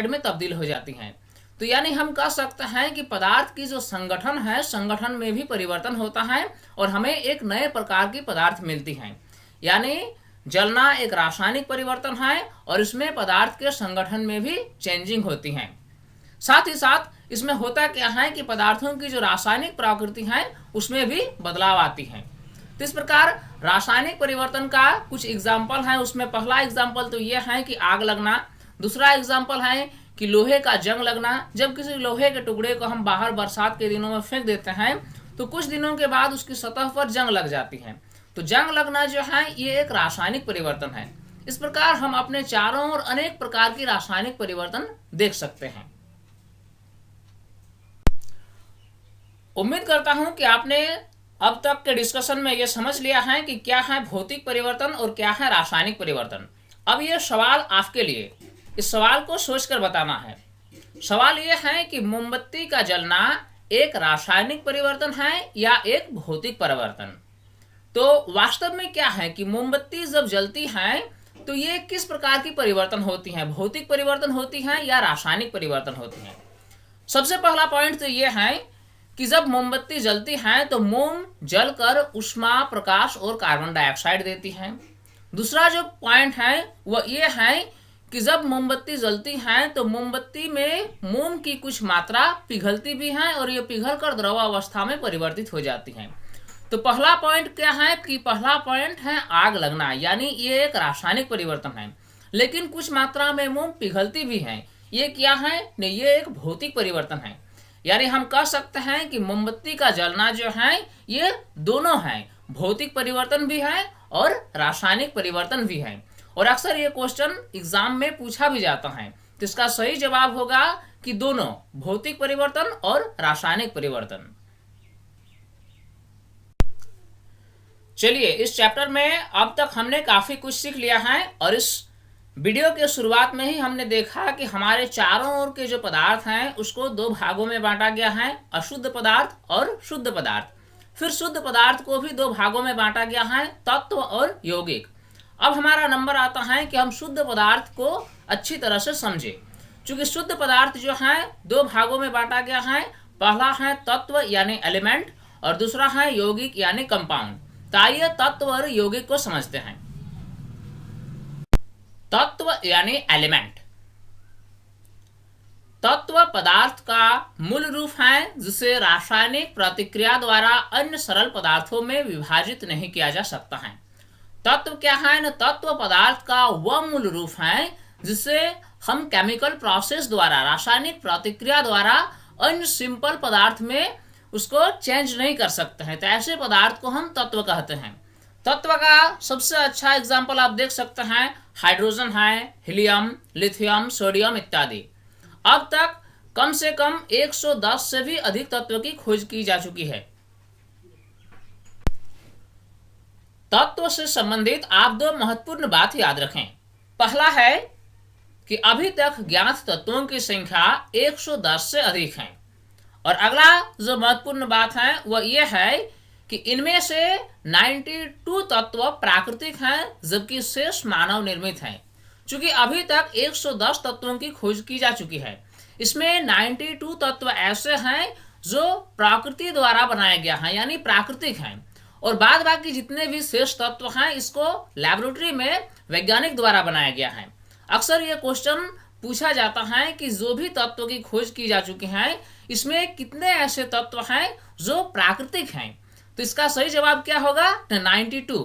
में तब्दील हो जाती हैं। तो यानी हम कह सकते हैं कि पदार्थ की जो संगठन है, संगठन में भी परिवर्तन होता है और हमें एक नए प्रकार की पदार्थ मिलती हैं। यानी जलना एक रासायनिक परिवर्तन है और इसमें पदार्थ के संगठन में भी चेंजिंग होती है। साथ ही साथ इसमें होता क्या है कि पदार्थों की जो रासायनिक प्रकृति है उसमें भी बदलाव आती है। तो इस प्रकार रासायनिक परिवर्तन का कुछ एग्जाम्पल है। उसमें पहला एग्जाम्पल तो यह है कि आग लगना, दूसरा एग्जाम्पल है कि लोहे का जंग लगना। जब किसी लोहे के टुकड़े को हम बाहर बरसात के दिनों में फेंक देते हैं तो कुछ दिनों के बाद उसकी सतह पर जंग लग जाती है। तो जंग लगना जो है ये एक रासायनिक परिवर्तन है। इस प्रकार हम अपने चारों ओर अनेक प्रकार की रासायनिक परिवर्तन देख सकते हैं। उम्मीद करता हूं कि आपने अब तक के डिस्कशन में यह समझ लिया है कि क्या है भौतिक परिवर्तन और क्या है रासायनिक परिवर्तन। अब यह सवाल आपके लिए, इस सवाल को सोचकर बताना है। सवाल यह है कि मोमबत्ती का जलना एक रासायनिक परिवर्तन है या एक भौतिक परिवर्तन। तो वास्तव में क्या है कि मोमबत्ती जब जलती है तो ये किस प्रकार की परिवर्तन होती है, भौतिक परिवर्तन होती है या रासायनिक परिवर्तन होती है। सबसे पहला पॉइंट तो ये है कि जब मोमबत्ती जलती है तो मोम जलकर ऊष्मा, प्रकाश और कार्बन डाइऑक्साइड देती है। दूसरा जो पॉइंट है वह ये है कि जब मोमबत्ती जलती है तो मोमबत्ती में मोम की कुछ मात्रा पिघलती भी है और ये पिघलकर द्रव अवस्था में परिवर्तित हो जाती है। तो पहला पॉइंट क्या है कि पहला पॉइंट है आग लगना, यानी ये एक रासायनिक परिवर्तन है। लेकिन कुछ मात्रा में मोम पिघलती भी है, ये क्या है, नहीं, ये एक भौतिक परिवर्तन है। यानी हम कह सकते हैं कि मोमबत्ती का जलना जो है ये दोनों है, भौतिक परिवर्तन भी है और रासायनिक परिवर्तन भी है। और अक्सर ये क्वेश्चन एग्जाम में पूछा भी जाता है। तो इसका सही जवाब होगा कि दोनों, भौतिक परिवर्तन और रासायनिक परिवर्तन। चलिए, इस चैप्टर में अब तक हमने काफी कुछ सीख लिया है और इस वीडियो के शुरुआत में ही हमने देखा कि हमारे चारों ओर के जो पदार्थ हैं उसको दो भागों में बांटा गया है, अशुद्ध पदार्थ और शुद्ध पदार्थ। फिर शुद्ध पदार्थ को भी दो भागों में बांटा गया है, तत्व और यौगिक। अब हमारा नंबर आता है कि हम शुद्ध पदार्थ को अच्छी तरह से समझे। चूंकि शुद्ध पदार्थ जो है दो भागों में बांटा गया है, पहला है तत्व यानी एलिमेंट और दूसरा है यौगिक यानी कंपाउंड। तो आइए तत्व और यौगिक को समझते हैं। तत्व यानी एलिमेंट। तत्व पदार्थ का मूल रूप है जिसे रासायनिक प्रतिक्रिया द्वारा अन्य सरल पदार्थों में विभाजित नहीं किया जा सकता है। तत्व क्या है न, तत्व पदार्थ का वह मूल रूप है जिसे हम केमिकल प्रोसेस द्वारा, रासायनिक प्रतिक्रिया द्वारा अन्य सिंपल पदार्थ में उसको चेंज नहीं कर सकते हैं। तो ऐसे पदार्थ को हम तत्व कहते हैं। तत्व का सबसे अच्छा एग्जाम्पल आप देख सकते हैं, हाइड्रोजन है, हीलियम, लिथियम, सोडियम इत्यादि। अब तक कम से कम 110 से भी अधिक तत्व की खोज की जा चुकी है। तत्व से संबंधित आप दो महत्वपूर्ण बात याद रखें। पहला है कि अभी तक ज्ञात तत्वों की संख्या 110 से अधिक है। और अगला जो महत्वपूर्ण बात है वह यह है कि इनमें से 92 तत्व प्राकृतिक हैं जबकि शेष मानव निर्मित हैं। चूंकि अभी तक 110 तत्वों की खोज की जा चुकी है, इसमें 92 तत्व ऐसे हैं जो प्रकृति द्वारा बनाया गया है, यानी प्राकृतिक हैं। और बाद बाकी जितने भी शेष तत्व हैं इसको लैबोरेटरी में वैज्ञानिक द्वारा बनाया गया है। अक्सर ये क्वेश्चन पूछा जाता है कि जो भी तत्व की खोज की जा चुकी है इसमें कितने ऐसे तत्व हैं जो प्राकृतिक हैं। तो इसका सही जवाब क्या होगा, 92।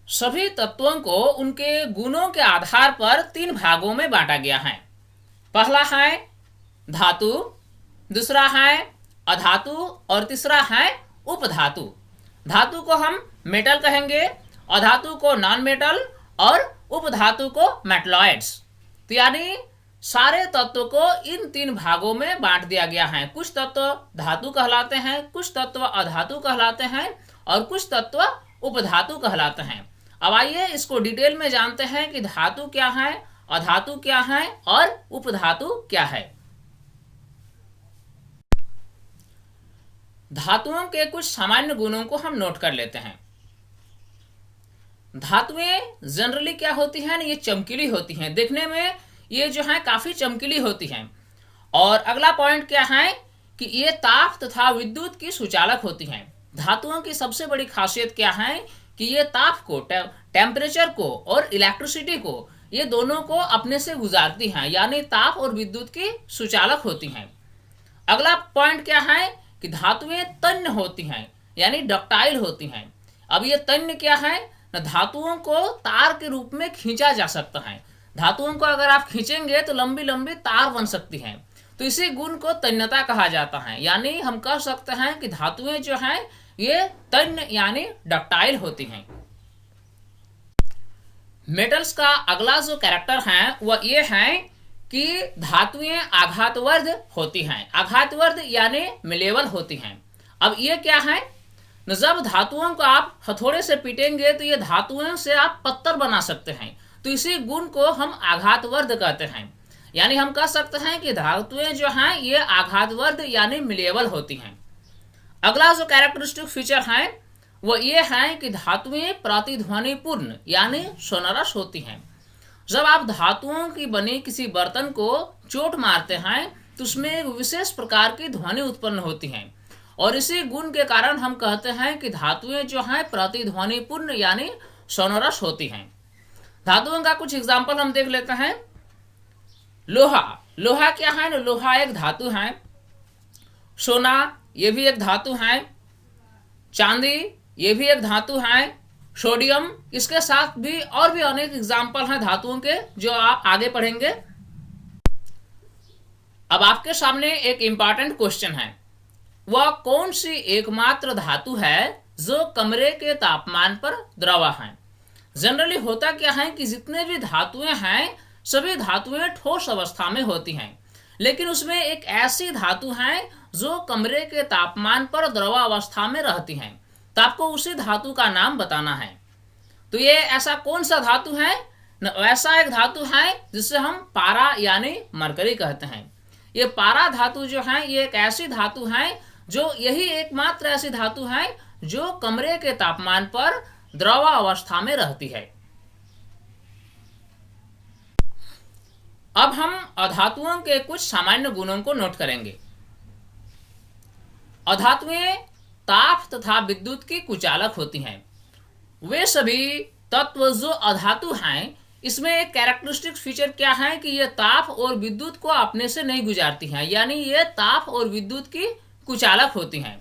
सभी तत्वों को उनके गुणों के आधार पर 3 भागों में बांटा गया है। पहला है धातु, दूसरा है अधातु और तीसरा है उपधातु। धातु को हम मेटल कहेंगे, अधातु को नॉन मेटल और उपधातु को मेटलॉइड्स। तो यानी सारे तत्वों को इन 3 भागों में बांट दिया गया है। कुछ तत्व धातु कहलाते हैं, कुछ तत्व अधातु कहलाते हैं और कुछ तत्व उपधातु कहलाते हैं। अब आइए इसको डिटेल में जानते हैं कि धातु क्या है, अधातु क्या है और उपधातु क्या है। धातुओं के कुछ सामान्य गुणों को हम नोट कर लेते हैं। धातुएं जनरली क्या होती हैं ना, ये चमकीली होती हैं, देखने में ये जो है काफी चमकीली होती हैं। और अगला पॉइंट क्या है कि ये ताप तथा विद्युत की सुचालक होती हैं। धातुओं की सबसे बड़ी खासियत क्या है कि ये ताप को, टेम्परेचर को और इलेक्ट्रिसिटी को, ये दोनों को अपने से गुजारती हैं, यानी ताप और विद्युत की सुचालक होती हैं। अगला पॉइंट क्या है कि धातुएं तन्य होती हैं, यानी डक्टाइल होती हैं। अब ये तन्य क्या है न, धातुओं को तार के रूप में खींचा जा सकता है। धातुओं को अगर आप खींचेंगे तो लंबी लंबी तार बन सकती हैं, तो इसी गुण को तन्यता कहा जाता है। यानी हम कह सकते हैं कि धातुएं जो हैं ये तन्य यानी डक्टाइल होती हैं। मेटल्स का अगला जो कैरेक्टर है वह ये है कि धातुएं आघातवर्ध होती हैं। आघातवर्ध यानी मिलेबल होती हैं। अब ये क्या है न, जब धातुओं को आप हथौड़े से पीटेंगे तो ये धातुओं से आप पत्थर बना सकते हैं, तो इसी गुण को हम आघातवर्ध कहते हैं। यानी हम कह सकते हैं कि धातुएं जो हैं ये आघातवर्ध यानी मिलेबल होती हैं। अगला जो कैरेक्टरिस्टिक फीचर है वो ये है कि धातुएं प्रतिध्वनिपूर्ण यानी सोनरस होती हैं। जब आप धातुओं की बनी किसी बर्तन को चोट मारते हैं तो उसमें एक विशेष प्रकार की ध्वनि उत्पन्न होती है, और इसी गुण के कारण हम कहते हैं कि धातुएं जो हैं प्रतिध्वनिपूर्ण यानी सोनरस होती हैं। धातुओं का कुछ एग्जाम्पल हम देख लेते हैं। लोहा, लोहा क्या है ना, लोहा एक धातु है। सोना ये भी एक धातु है। चांदी ये भी एक धातु है। सोडियम, इसके साथ भी और भी अनेक एग्जाम्पल हैं धातुओं के जो आप आगे पढ़ेंगे। अब आपके सामने एक इंपॉर्टेंट क्वेश्चन है, वह कौन सी एकमात्र धातु है जो कमरे के तापमान पर द्रव है। जनरली होता क्या है कि जितने भी धातुएं हैं सभी धातुएं ठोस अवस्था में होती हैं, लेकिन उसमें एक ऐसी धातु है जो कमरे के तापमान पर द्रव अवस्था में रहती हैं, तो आपको उसी धातु का नाम बताना है। तो ये ऐसा कौन सा धातु है न, ऐसा एक धातु है जिसे हम पारा यानी मरकरी कहते हैं। ये पारा धातु जो है ये एक ऐसी धातु है जो यही एकमात्र ऐसी धातु है जो कमरे के तापमान पर द्रव अवस्था में रहती है। अब हम अधातुओं के कुछ सामान्य गुणों को नोट करेंगे। अधातुएं ताप तथा विद्युत की कुचालक होती हैं। वे सभी तत्व जो अधातु हैं इसमें एक कैरेक्टरिस्टिक फीचर क्या है कि ये ताप और विद्युत को अपने से नहीं गुजारती हैं, यानी ये ताप और विद्युत की कुचालक होती हैं।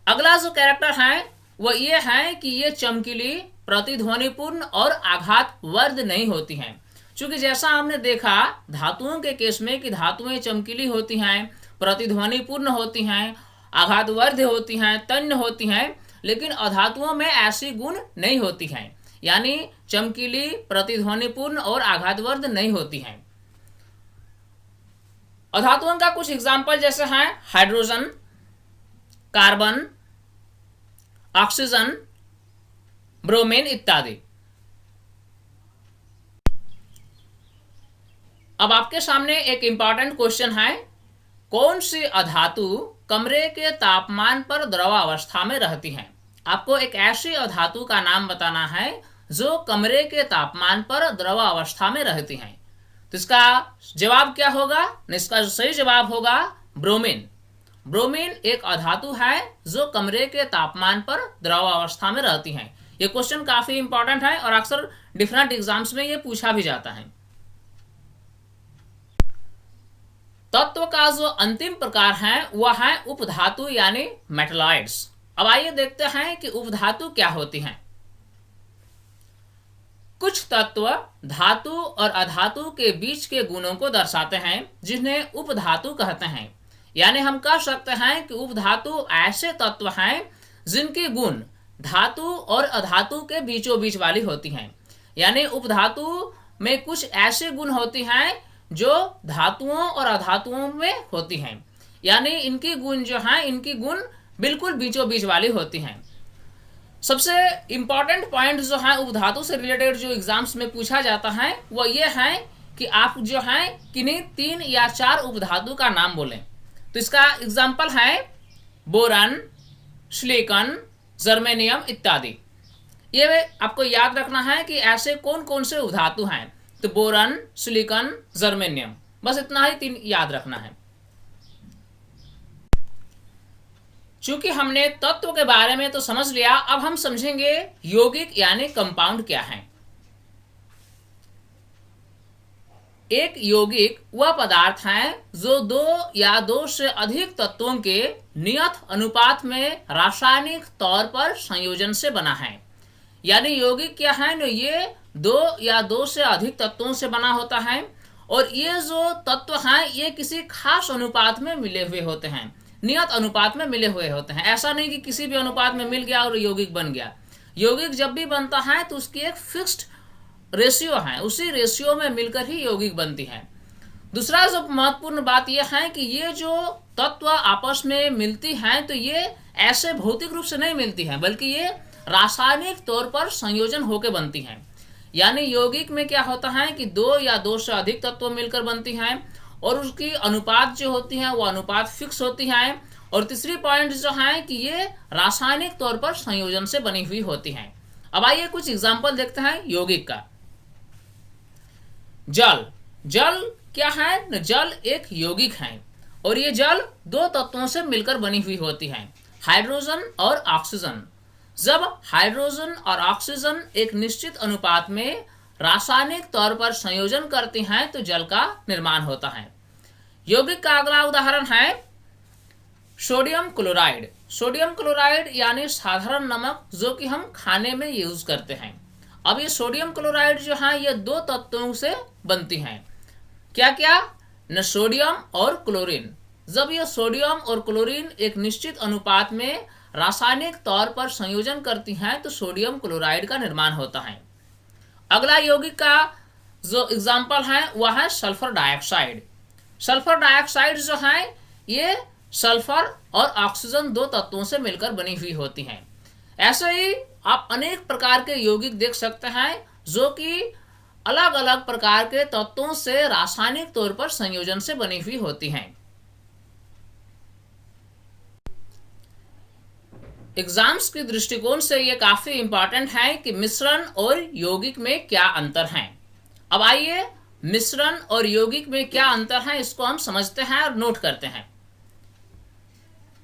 अगला जो कैरेक्टर है वह ये है कि ये चमकीली, प्रतिध्वनिपूर्ण और आघातवर्ध नहीं होती हैं। क्योंकि जैसा हमने देखा धातुओं के केस में कि धातुएं चमकीली होती हैं, प्रतिध्वनिपूर्ण होती हैं, आघातवर्ध होती हैं, तन्य होती हैं, लेकिन अधातुओं में ऐसी गुण नहीं होती हैं, यानी चमकीली, प्रतिध्वनिपूर्ण और आघातवर्ध नहीं होती हैं। अधातुओं का कुछ एग्जाम्पल जैसे हैं हाइड्रोजन, कार्बन, ऑक्सीजन, ब्रोमीन इत्यादि। अब आपके सामने एक इंपॉर्टेंट क्वेश्चन है, कौन सी अधातु कमरे के तापमान पर द्रव अवस्था में रहती है। आपको एक ऐसी अधातु का नाम बताना है जो कमरे के तापमान पर द्रव अवस्था में रहती है। तो इसका जवाब क्या होगा, इसका सही जवाब होगा ब्रोमीन। ब्रोमीन एक अधातु है जो कमरे के तापमान पर द्रव अवस्था में रहती है। ये क्वेश्चन काफी इंपॉर्टेंट है और अक्सर डिफरेंट एग्जाम्स में ये पूछा भी जाता है। तत्व का जो अंतिम प्रकार है वह है उपधातु यानी मेटलॉइड्स। अब आइए देखते हैं कि उपधातु क्या होती हैं। कुछ तत्व धातु और अधातु के बीच के गुणों को दर्शाते हैं जिन्हें उपधातु कहते हैं। यानी हम कह सकते हैं कि उपधातु ऐसे तत्व हैं जिनकी गुण धातु और अधातु के बीचों बीच वाली होती हैं। यानी उपधातु में कुछ ऐसे गुण होती हैं जो धातुओं और अधातुओं में होती हैं, यानी इनकी गुण जो हैं इनकी गुण बिल्कुल बीचों बीच वाली होती हैं। सबसे इंपॉर्टेंट पॉइंट जो है उपधातु से रिलेटेड जो एग्जाम्स में पूछा जाता है वो ये है कि आप जो है किन्हीं 3 या 4 उपधातु का नाम बोलें। तो इसका एग्जाम्पल है बोरन, सिलिकॉन, जर्मेनियम इत्यादि। ये आपको याद रखना है कि ऐसे कौन कौन से धातु हैं, तो बोरन, सिलिकॉन, जर्मेनियम, बस इतना ही 3 याद रखना है। चूंकि हमने तत्व के बारे में तो समझ लिया, अब हम समझेंगे यौगिक यानी कंपाउंड क्या है। एक यौगिक वह पदार्थ है जो 2 या 2 से अधिक तत्वों के नियत अनुपात में रासायनिक तौर पर संयोजन से बना है। यानी यौगिक क्या है ना, ये 2 या 2 से अधिक तत्वों से बना होता है और ये जो तत्व हैं ये किसी खास अनुपात में मिले हुए होते हैं, नियत अनुपात में मिले हुए होते हैं। ऐसा नहीं कि किसी भी अनुपात में मिल गया और यौगिक बन गया। यौगिक जब भी बनता है तो उसकी एक फिक्स्ड रेशियो है, उसी रेशियो में मिलकर ही यौगिक बनती है। दूसरा जो महत्वपूर्ण बात यह है कि ये जो तत्व आपस में मिलती हैं तो ये ऐसे भौतिक रूप से नहीं मिलती हैं, बल्कि ये रासायनिक तौर पर संयोजन होकर बनती हैं। यानी यौगिक में क्या होता है कि 2 या 2 से अधिक तत्व मिलकर बनती हैं और उसकी अनुपात जो होती है वो अनुपात फिक्स होती है। और तीसरी पॉइंट जो है कि ये रासायनिक तौर पर संयोजन से बनी हुई होती हैं। अब आइए कुछ एग्जांपल देखते हैं यौगिक का। जल, जल क्या है, जल एक यौगिक है और ये जल 2 तत्वों से मिलकर बनी हुई होती है, हाइड्रोजन और ऑक्सीजन। जब हाइड्रोजन और ऑक्सीजन एक निश्चित अनुपात में रासायनिक तौर पर संयोजन करती हैं तो जल का निर्माण होता है। यौगिक का अगला उदाहरण है सोडियम क्लोराइड। सोडियम क्लोराइड यानी साधारण नमक जो कि हम खाने में यूज करते हैं। अब ये सोडियम क्लोराइड जो है ये 2 तत्वों से बनती हैं। क्या क्या न, सोडियम और क्लोरीन। जब ये सोडियम और क्लोरीन एक निश्चित अनुपात में रासायनिक तौर पर संयोजन करती हैं तो सोडियम क्लोराइड का निर्माण होता है। अगला यौगिक का जो एग्जाम्पल है वह है सल्फर डाइऑक्साइड। सल्फर डाइऑक्साइड जो है ये सल्फर और ऑक्सीजन 2 तत्वों से मिलकर बनी हुई होती हैं। ऐसे ही आप अनेक प्रकार के यौगिक देख सकते हैं जो कि अलग अलग प्रकार के तत्वों से रासायनिक तौर पर संयोजन से बनी हुई होती हैं। एग्जाम्स के दृष्टिकोण से यह काफी इंपॉर्टेंट है कि मिश्रण और यौगिक में क्या अंतर है। अब आइए मिश्रण और यौगिक में क्या अंतर है इसको हम समझते हैं और नोट करते हैं।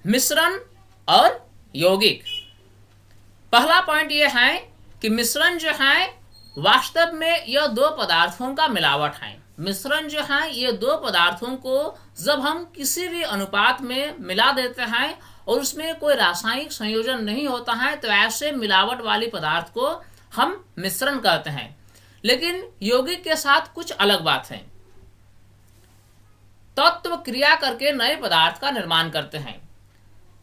मिश्रण और यौगिक, पहला पॉइंट यह है कि मिश्रण जो है वास्तव में यह 2 पदार्थों का मिलावट है। मिश्रण जो है ये 2 पदार्थों को जब हम किसी भी अनुपात में मिला देते हैं और उसमें कोई रासायनिक संयोजन नहीं होता है तो ऐसे मिलावट वाली पदार्थ को हम मिश्रण कहते हैं। लेकिन यौगिक के साथ कुछ अलग बात है। तत्व क्रिया करके नए पदार्थ का निर्माण करते हैं।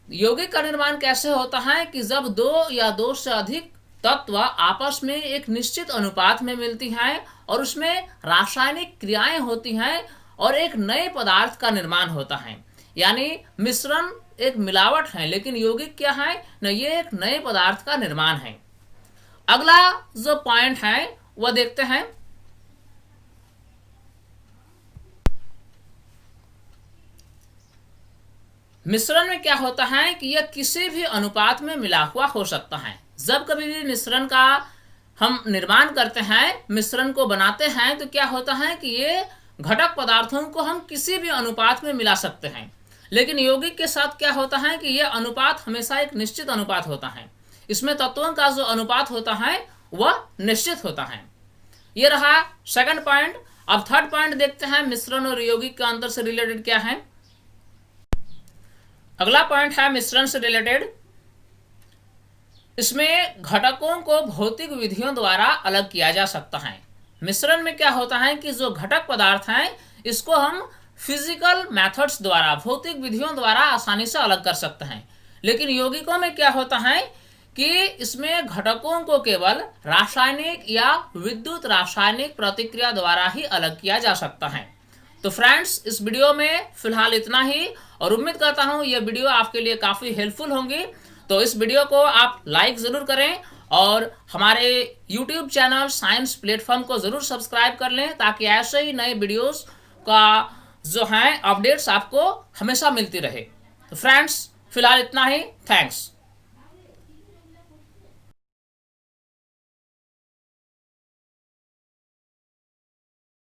यौगिक का निर्माण कैसे होता है कि जब 2 या 2 से अधिक तत्व आपस में एक निश्चित अनुपात में मिलती हैं और उसमें रासायनिक क्रियाएं होती हैं और एक नए पदार्थ का निर्माण होता है। यानी मिश्रण एक मिलावट है लेकिन यौगिक क्या है न, ये एक नए पदार्थ का निर्माण है। अगला जो पॉइंट है वह देखते हैं। मिश्रण में क्या होता है कि यह किसी भी अनुपात में मिला हुआ हो सकता है। जब कभी भी मिश्रण का हम निर्माण करते हैं, मिश्रण को बनाते हैं, तो क्या होता है कि ये घटक पदार्थों को हम किसी भी अनुपात में मिला सकते हैं। लेकिन यौगिक के साथ क्या होता है कि यह अनुपात हमेशा एक निश्चित अनुपात होता है। इसमें तत्वों का जो अनुपात होता है वह निश्चित होता है। यह रहा सेकंड पॉइंट। अब थर्ड पॉइंट देखते हैं, मिश्रण और यौगिक का अंतर से रिलेटेड क्या है। अगला पॉइंट है मिश्रण से रिलेटेड। इसमें घटकों को भौतिक विधियों द्वारा अलग किया जा सकता है। मिश्रण में क्या होता है कि जो घटक पदार्थ हैं इसको हम फिजिकल मेथड्स द्वारा, भौतिक विधियों द्वारा आसानी से अलग कर सकते हैं। लेकिन यौगिकों में क्या होता है कि इसमें घटकों को केवल रासायनिक या विद्युत रासायनिक प्रतिक्रिया द्वारा ही अलग किया जा सकता है। तो फ्रेंड्स, इस वीडियो में फिलहाल इतना ही और उम्मीद करता हूं यह वीडियो आपके लिए काफी हेल्पफुल होंगी। तो इस वीडियो को आप लाइक जरूर करें और हमारे YouTube चैनल साइंस प्लेटफॉर्म को जरूर सब्सक्राइब कर लें ताकि ऐसे ही नए वीडियोस का जो है अपडेट्स आपको हमेशा मिलती रहे। तो फ्रेंड्स, फिलहाल इतना ही। थैंक्स।